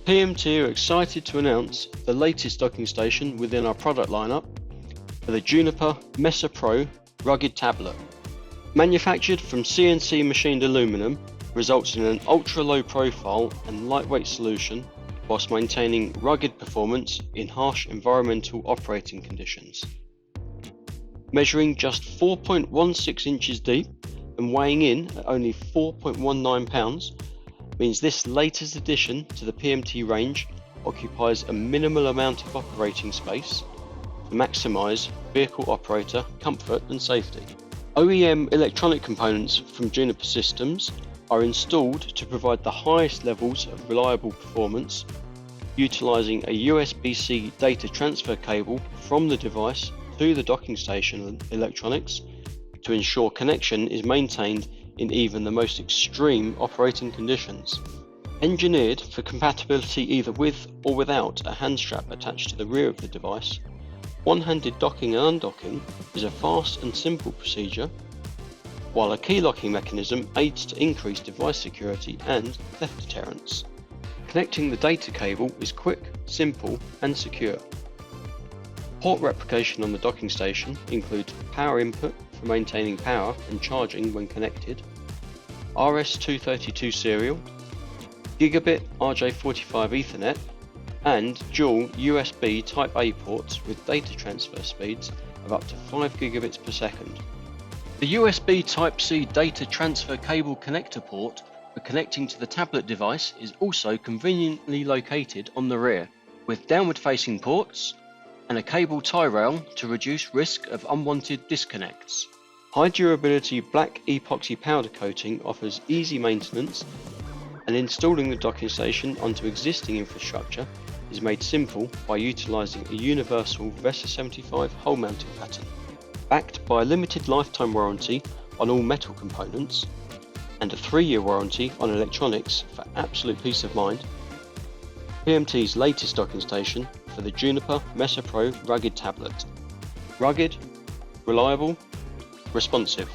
PMT are excited to announce the latest docking station within our product lineup for the Juniper Mesa Pro rugged tablet. Manufactured from CNC machined aluminum, results in an ultra-low profile and lightweight solution whilst maintaining rugged performance in harsh environmental operating conditions. Measuring just 4.16 inches deep and weighing in at only 4.19 pounds, means this latest addition to the PMT range occupies a minimal amount of operating space to maximise vehicle operator comfort and safety. OEM electronic components from Juniper Systems are installed to provide the highest levels of reliable performance, utilising a USB-C data transfer cable from the device to the docking station electronics to ensure connection is maintained in even the most extreme operating conditions. Engineered for compatibility either with or without a hand strap attached to the rear of the device, one-handed docking and undocking is a fast and simple procedure, while a key locking mechanism aids to increase device security and theft deterrence. Connecting the data cable is quick, simple and secure. Port replication on the docking station includes power input for maintaining power and charging when connected, RS-232 serial, Gigabit RJ45 Ethernet, and dual USB Type-A ports with data transfer speeds of up to 5 gigabits per second. The USB Type-C data transfer cable connector port for connecting to the tablet device is also conveniently located on the rear, with downward-facing ports and a cable tie rail to reduce risk of unwanted disconnects. High durability black epoxy powder coating offers easy maintenance, and installing the docking station onto existing infrastructure is made simple by utilising a universal VESA 75 hole mounting pattern. Backed by a limited lifetime warranty on all metal components and a 3-year warranty on electronics for absolute peace of mind, PMT's latest docking station for the Juniper Mesa Pro rugged tablet. Rugged, reliable, responsive.